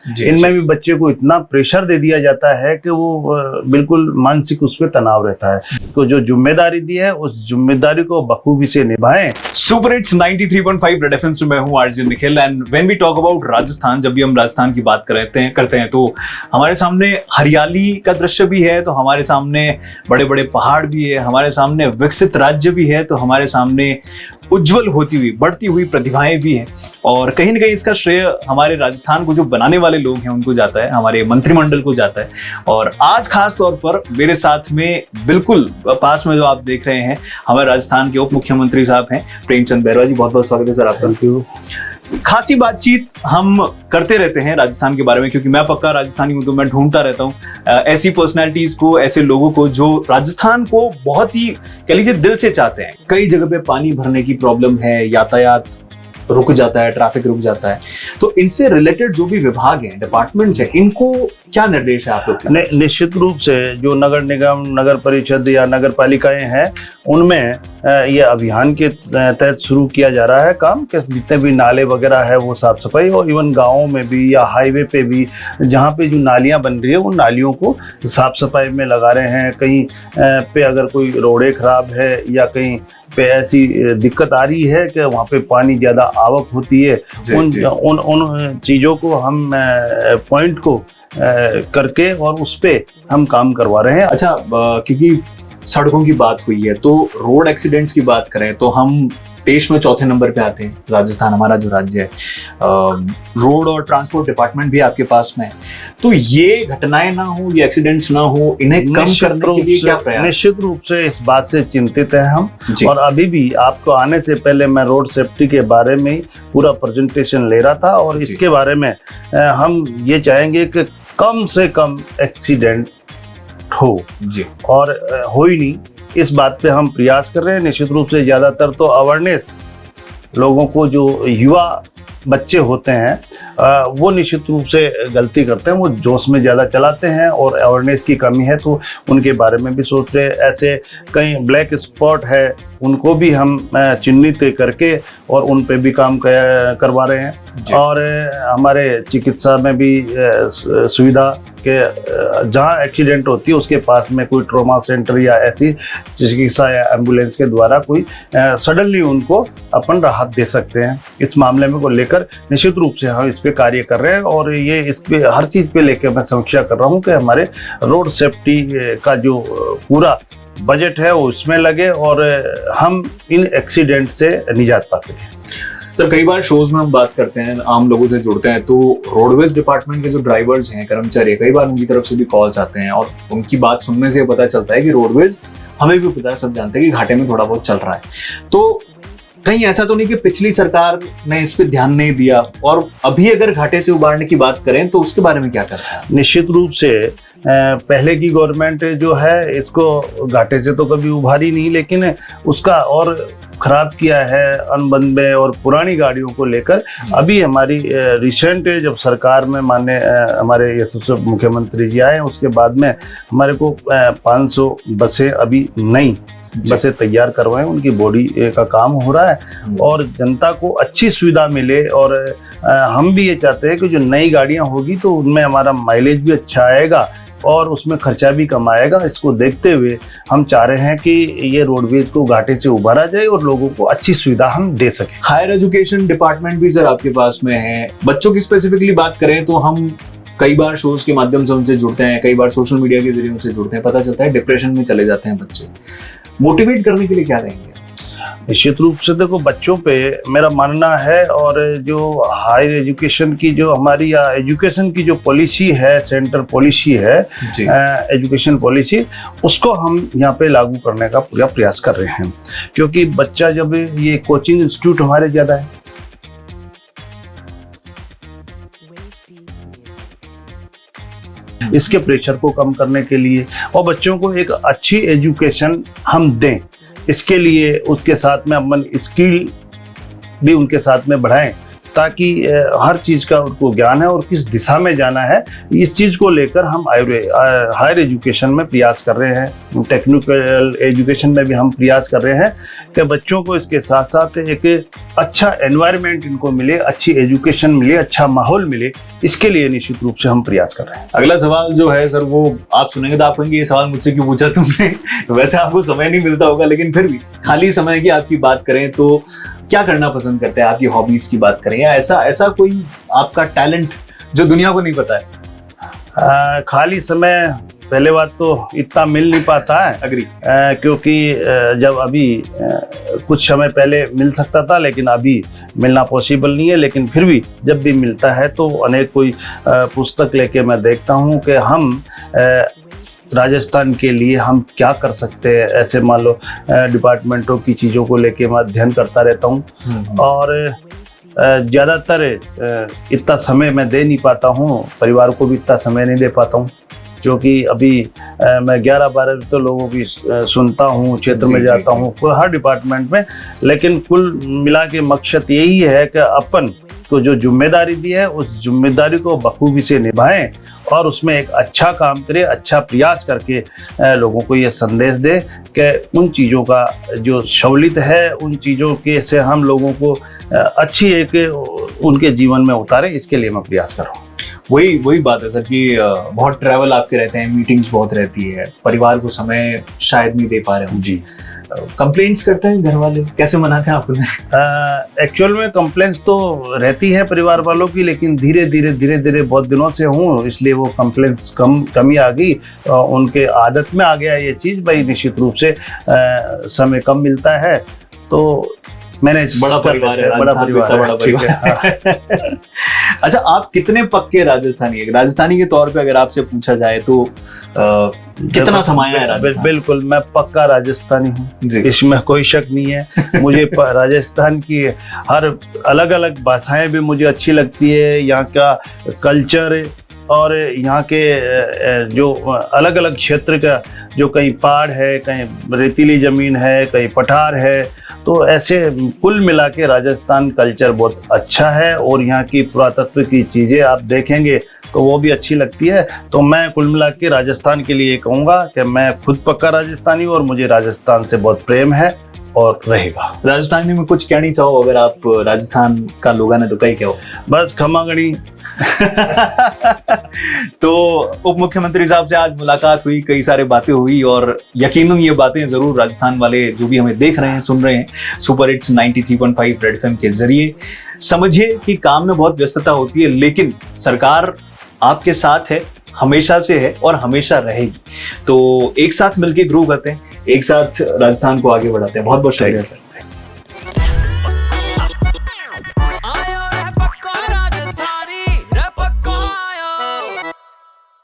इनमें भी बच्चे को इतना प्रेशर दे दिया जाता है कि वो बिल्कुल मानसिक उस पर तनाव रहता है। तो जो जिम्मेदारी दी है उस जिम्मेदारी को बखूबी से निभाएं। सुपर हिट्स 93.5 रेड एफएम से मैं हूं RJ Nikhil and when we talk about Rajasthan, जब भी हम राजस्थान की बात करते हैं तो हमारे सामने हरियाली का दृश्य भी है, तो हमारे सामने बड़े बड़े पहाड़ भी है, हमारे सामने विकसित राज्य भी है, तो हमारे सामने उज्जवल होती हुई बढ़ती हुई प्रतिभाएं भी हैं। और कहीं ना कहीं इसका श्रेय हमारे राजस्थान को जो बनाने वाले लोग हैं उनको जाता है, हमारे मंत्रिमंडल को जाता है। और आज खास तौर पर मेरे साथ में बिल्कुल पास में जो आप देख रहे हैं हमारे राजस्थान के उप मुख्यमंत्री साहब हैं प्रेमचंद बैरवा जी। बहुत बहुत स्वागत है सर आपका। Thank you. खासी बातचीत हम करते रहते हैं राजस्थान के बारे में, क्योंकि मैं पक्का राजस्थानी हूं तो मैं ढूंढता रहता हूं ऐसी पर्सनैलिटीज को, ऐसे लोगों को जो राजस्थान को बहुत ही कह लीजिए दिल से चाहते हैं। कई जगह पे पानी भरने की प्रॉब्लम है, यातायात रुक जाता है, ट्रैफिक रुक जाता है, तो इनसे रिलेटेड जो भी विभाग हैं, डिपार्टमेंट्स हैं, इनको क्या निर्देश है आप लोग के? निश्चित रूप से जो नगर निगम, नगर परिषद या नगर पालिकाएं हैं उनमें ये अभियान के तहत शुरू किया जा रहा है काम कि जितने भी नाले वगैरह है वो साफ सफाई, और इवन गाँवों में भी या हाईवे पे भी जहाँ पे जो नालियाँ बन रही है उन नालियों को साफ सफाई में लगा रहे हैं। कहीं पे अगर कोई रोडें खराब है या कहीं पे ऐसी दिक्कत आ रही है कि वहाँ पे पानी ज़्यादा आवक होती है, उन चीज़ों को हम पॉइंट को करके और उस पे हम काम करवा रहे हैं। अच्छा, क्योंकि सड़कों की बात हुई है तो रोड एक्सीडेंट्स की बात करें तो हम देश में चौथे नंबर पे आते हैं। राजस्थान हमारा जो राज्य है, रोड और ट्रांसपोर्ट डिपार्टमेंट भी आपके पास में है, तो ये घटनाएं ना हो, ये एक्सीडेंट्स ना हो, इन्हें कम करने के लिए क्या प्रयास? निश्चित रूप से इस बात से चिंतित हैं हम। और अभी भी आपको आने से पहले मैं रोड सेफ्टी के बारे में पूरा प्रेजेंटेशन ले रहा था, और इसके बारे में हम ये चाहेंगे कि कम से कम एक्सीडेंट हो जी, और हो ही नहीं, इस बात पे हम प्रयास कर रहे हैं। निश्चित रूप से ज़्यादातर तो अवेयरनेस लोगों को, जो युवा बच्चे होते हैं वो निश्चित रूप से गलती करते हैं, वो जोश में ज़्यादा चलाते हैं और अवेयरनेस की कमी है, तो उनके बारे में भी सोच रहे हैं। ऐसे कई ब्लैक स्पॉट है उनको भी हम चिन्हित करके और उन पे भी काम करवा रहे हैं। और हमारे चिकित्सा में भी सुविधा के जहाँ एक्सीडेंट होती है उसके पास में कोई ट्रॉमा सेंटर या ऐसी चिकित्सा या एम्बुलेंस के द्वारा कोई सडनली उनको अपन राहत दे सकते हैं। इस मामले में को लेकर निश्चित रूप से हम इस पे कार्य कर रहे हैं, और ये इस पे हर चीज़ पे लेकर मैं समीक्षा कर रहा हूँ कि हमारे रोड सेफ्टी का जो पूरा बजट है वो उसमें लगे और हम इन एक्सीडेंट से निजात पा सकें। सर, कई बार शोज में हम बात करते हैं, आम लोगों से जुड़ते हैं, तो रोडवेज डिपार्टमेंट के जो ड्राइवर्स हैं, कर्मचारी, कई बार उनकी तरफ से भी कॉल्स आते हैं और उनकी बात सुनने से पता चलता है कि रोडवेज, हमें भी पता है, सब जानते हैं कि घाटे में थोड़ा बहुत चल रहा है। तो कहीं ऐसा तो नहीं कि पिछली सरकार ने इस पे ध्यान नहीं दिया, और अभी अगर घाटे से उबारने की बात करें तो उसके बारे में क्या कर रहा है? निश्चित रूप से पहले की गवर्नमेंट जो है इसको घाटे से तो कभी उभारी नहीं, लेकिन उसका और खराब किया है अनबन में और पुरानी गाड़ियों को लेकर। अभी हमारी रिसेंट जब सरकार में माननीय हमारे यशस्वी मुख्यमंत्री जी आए, उसके बाद में हमारे को 500 बसें अभी नई बसें तैयार करवाएं, उनकी बॉडी का काम हो रहा है और जनता को अच्छी सुविधा मिले। और हम भी ये चाहते हैं कि जो नई गाड़ियां होगी तो उनमें हमारा माइलेज भी अच्छा आएगा और उसमें खर्चा भी कम आएगा। इसको देखते हुए हम चाह रहे हैं कि ये रोडवेज को घाटे से उबारा जाए और लोगों को अच्छी सुविधा हम दे सकें। हायर एजुकेशन डिपार्टमेंट भी सर आपके पास में है। बच्चों की स्पेसिफिकली बात करें तो हम कई बार शोज के माध्यम से उनसे जुड़ते हैं, कई बार सोशल मीडिया के जरिए उनसे जुड़ते हैं, पता चलता है डिप्रेशन में चले जाते हैं बच्चे। मोटिवेट करने के लिए क्या देंगे? निश्चित रूप से देखो, बच्चों पे मेरा मानना है, और जो हायर एजुकेशन की जो हमारी या एजुकेशन की जो पॉलिसी है, सेंटर पॉलिसी है, एजुकेशन पॉलिसी, उसको हम यहाँ पे लागू करने का पूरा प्रयास कर रहे हैं। क्योंकि बच्चा जब ये कोचिंग इंस्टीट्यूट हमारे ज़्यादा है, इसके प्रेशर को कम करने के लिए और बच्चों को एक अच्छी एजुकेशन हम दें, इसके लिए उसके साथ में अपन स्किल भी उनके साथ में बढ़ाएं, ताकि हर चीज़ का उनको ज्ञान है और किस दिशा में जाना है, इस चीज़ को लेकर हम हायर एजुकेशन में प्रयास कर रहे हैं। टेक्निकल एजुकेशन में भी हम प्रयास कर रहे हैं कि बच्चों को इसके साथ साथ एक अच्छा एनवायरनमेंट इनको मिले, अच्छी एजुकेशन मिले, अच्छा माहौल मिले, इसके लिए निश्चित रूप से हम प्रयास कर रहे हैं। अगला सवाल जो है सर, वो आप सुनेंगे तो आप कहेंगे ये सवाल मुझसे क्यों पूछा तुमने। वैसे आपको समय नहीं मिलता होगा, लेकिन फिर भी खाली समय की आपकी बात करें तो क्या करना पसंद करते हैं? आपकी हॉबीज की बात करें या ऐसा कोई आपका टैलेंट जो दुनिया को नहीं पता है? खाली समय पहले बात तो इतना मिल नहीं पाता है। अग्री। क्योंकि जब अभी कुछ समय पहले मिल सकता था, लेकिन अभी मिलना पॉसिबल नहीं है। लेकिन फिर भी जब भी मिलता है तो अनेक कोई पुस्तक लेके मैं देखता हूँ कि हम राजस्थान के लिए हम क्या कर सकते हैं। ऐसे मान लो डिपार्टमेंटों की चीज़ों को लेके मैं अध्ययन करता रहता हूँ और ज़्यादातर इतना समय मैं दे नहीं पाता हूँ, परिवार को भी इतना समय नहीं दे पाता हूँ, क्योंकि अभी मैं 11-12 तो लोगों की सुनता हूँ, क्षेत्र में जाता हूँ हर डिपार्टमेंट में। लेकिन कुल मिला के मकसद यही है कि अपन को जो जिम्मेदारी दी है उस जिम्मेदारी को बखूबी से निभाएं और उसमें एक अच्छा काम करें, अच्छा प्रयास करके लोगों को ये संदेश दें कि उन चीज़ों का जो सहूलियत है, उन चीज़ों के से हम लोगों को अच्छी एक उनके जीवन में उतारें। इसके लिए मैं प्रयास कर रहा हूँ। वही बात है सर कि बहुत ट्रैवल आपके रहते हैं, मीटिंग्स बहुत रहती है, परिवार को समय शायद नहीं दे पा रहे हो। जी। कंप्लेंट्स करते हैं घर वाले, कैसे मनाते हैं आपको? एक्चुअल में कंप्लेंट्स तो रहती है परिवार वालों की, लेकिन धीरे धीरे बहुत दिनों से हूँ, इसलिए वो कंप्लेंट्स कमी आ गई। उनके आदत में आ गया ये चीज़, भाई निश्चित रूप से समय कम मिलता है तो मैंने बड़ा परिवार है, बड़ा परिवार। अच्छा, आप कितने पक्के राजस्थानी है? राजस्थानी के तौर पे अगर आपसे पूछा जाए तो कितना समाया है राजस्थान? बिल्कुल, मैं पक्का राजस्थानी हूँ, इसमें कोई शक नहीं है। मुझे राजस्थान की हर अलग अलग भाषाएं भी मुझे अच्छी लगती है, यहाँ का कल्चर और यहाँ के जो अलग अलग क्षेत्र का, जो कहीं पहाड़ है, कहीं रेतीली ज़मीन है, कहीं पठार है, तो ऐसे कुल मिला के राजस्थान कल्चर बहुत अच्छा है। और यहाँ की पुरातत्व की चीज़ें आप देखेंगे तो वो भी अच्छी लगती है। तो मैं कुल मिला के राजस्थान के लिए कहूँगा कि मैं खुद पक्का राजस्थानी हूँ और मुझे राजस्थान से बहुत प्रेम है और रहेगा। राजस्थानी में कुछ कहनी चाहो अगर आप राजस्थान का लोग ने तो कहीं क्या हो? बस खमागणी। तो उप मुख्यमंत्री साहब से आज मुलाकात हुई, कई सारे बातें हुई और यकीनन ये बातें जरूर राजस्थान वाले जो भी हमें देख रहे हैं, सुन रहे हैं सुपर हिट्स 93.5 रेड एफएम के जरिए, समझिए कि काम में बहुत व्यस्तता होती है, लेकिन सरकार आपके साथ है, हमेशा से है और हमेशा रहेगी। तो एक साथ मिलकर ग्रो करते हैं, एक साथ राजस्थान को आगे बढ़ाते हैं। बहुत बहुत शुक्रिया सर।